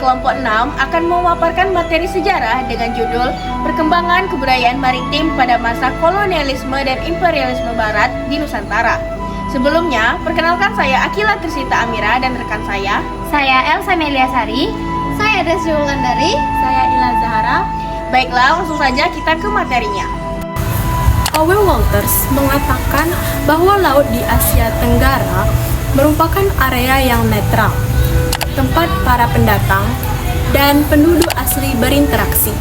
kelompok 6 akan memaparkan materi sejarah dengan judul Perkembangan Kebudayaan Maritim pada Masa Kolonialisme dan Imperialisme Barat di Nusantara. Sebelumnya, perkenalkan saya Akila Trisita Amira dan rekan saya Elsa Meliasari. Saya Desi Wulandari. Saya Ila Zahara. Baiklah, langsung saja kita ke materinya. Owen Walters mengatakan bahwa laut di Asia Tenggara merupakan area yang netral, tempat para pendatang dan penduduk asli berinteraksi.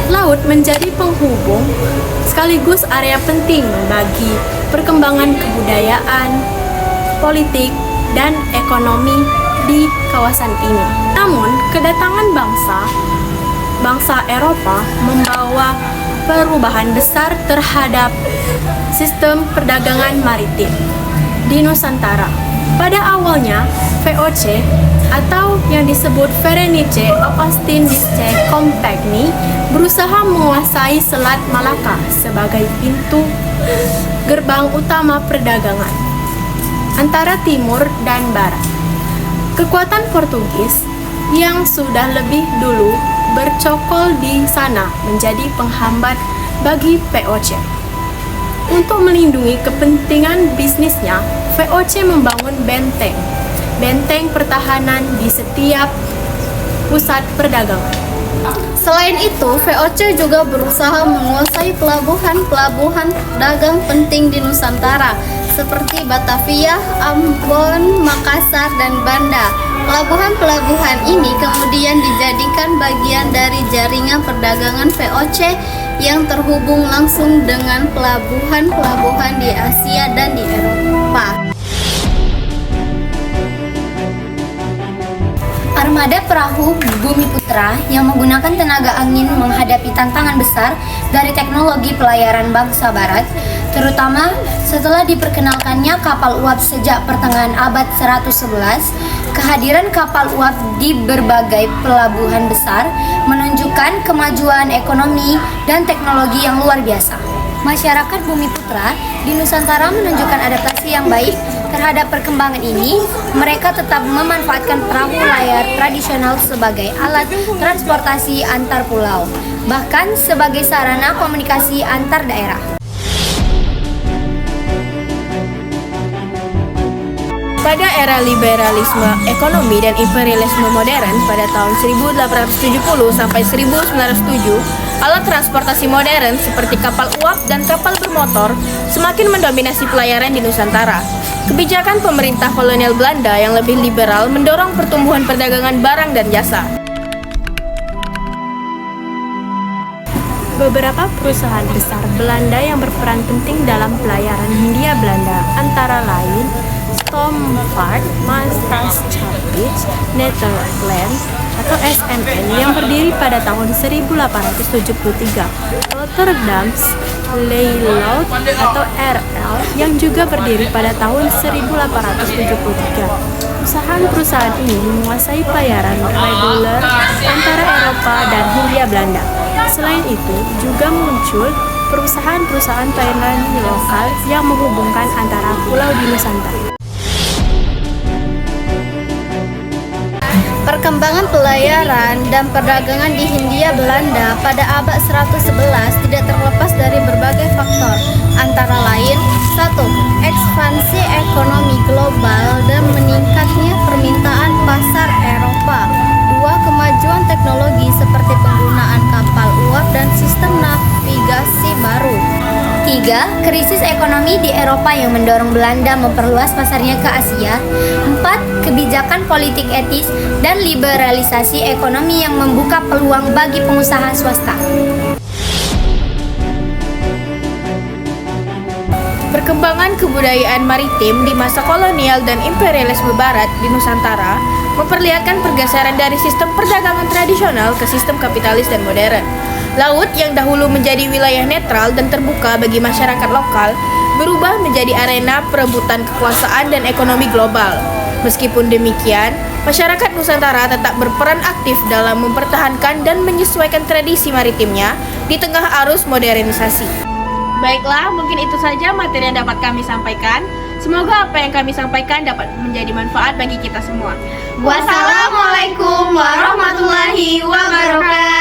Laut menjadi penghubung sekaligus area penting bagi perkembangan kebudayaan, politik, dan ekonomi di kawasan ini. Namun, kedatangan bangsa Eropa membawa perubahan besar terhadap sistem perdagangan maritim di Nusantara. Pada awalnya, VOC atau yang disebut Verenice Ostindische Compagnie berusaha menguasai Selat Malaka sebagai pintu gerbang utama perdagangan antara timur dan barat. Kekuatan Portugis yang sudah lebih dulu bercokol di sana menjadi penghambat bagi VOC. Untuk melindungi kepentingan bisnisnya, VOC membangun benteng pertahanan di setiap pusat perdagangan. Selain itu, VOC juga berusaha menguasai pelabuhan dagang penting di Nusantara seperti Batavia, Ambon, Makassar, dan Banda. Pelabuhan-pelabuhan ini kemudian dijadikan bagian dari jaringan perdagangan VOC yang terhubung langsung dengan pelabuhan-pelabuhan di Asia dan di Eropa. Armada perahu Bumi Putra yang menggunakan tenaga angin menghadapi tantangan besar dari teknologi pelayaran bangsa barat, terutama setelah diperkenalkannya kapal uap sejak pertengahan abad 111. Kehadiran kapal uap di berbagai pelabuhan besar menunjukkan kemajuan ekonomi dan teknologi yang luar biasa. Masyarakat Bumi Putra di Nusantara menunjukkan adaptasi yang baik terhadap perkembangan ini. Mereka tetap memanfaatkan perahu layar tradisional sebagai alat transportasi antar pulau, bahkan sebagai sarana komunikasi antar daerah. Pada era liberalisme ekonomi dan imperialisme modern pada tahun 1870 sampai 1907, alat transportasi modern seperti kapal uap dan kapal bermotor semakin mendominasi pelayaran di Nusantara. Kebijakan pemerintah kolonial Belanda yang lebih liberal mendorong pertumbuhan perdagangan barang dan jasa. Beberapa perusahaan besar Belanda yang berperan penting dalam pelayaran Hindia Belanda antara lain Stomvaart, Maastaatschappij Nederland atau SNN yang berdiri pada tahun 1873, Rotterdams Leylaut atau RL yang juga berdiri pada tahun 1873. Perusahaan-perusahaan ini menguasai pelayaran reguler antara Eropa dan Hindia Belanda. Selain itu, juga muncul perusahaan-perusahaan pelayaran lokal yang menghubungkan antara pulau di Nusantara. Perkembangan pelayaran dan perdagangan di Hindia Belanda pada abad 111 tidak terlepas dari berbagai faktor, antara lain 1. Ekspansi ekonomi global dan meningkatnya permintaan pasar Eropa. 2. Kemajuan teknologi seperti penggunaan kapal uap dan sistem navigasi baru. 3. Krisis ekonomi di Eropa yang mendorong Belanda memperluas pasarnya ke Asia. 4. Kebijakan politik etis dan liberalisasi ekonomi yang membuka peluang bagi pengusaha swasta. Perkembangan kebudayaan maritim di masa kolonial dan imperialisme barat di Nusantara memperlihatkan pergeseran dari sistem perdagangan tradisional ke sistem kapitalis dan modern. Laut yang dahulu menjadi wilayah netral dan terbuka bagi masyarakat lokal berubah menjadi arena perebutan kekuasaan dan ekonomi global. Meskipun demikian, masyarakat Nusantara tetap berperan aktif dalam mempertahankan dan menyesuaikan tradisi maritimnya di tengah arus modernisasi. Baiklah, mungkin itu saja materi yang dapat kami sampaikan. Semoga apa yang kami sampaikan dapat menjadi manfaat bagi kita semua. Wassalamualaikum. Wassalamualaikum warahmatullahi wabarakatuh.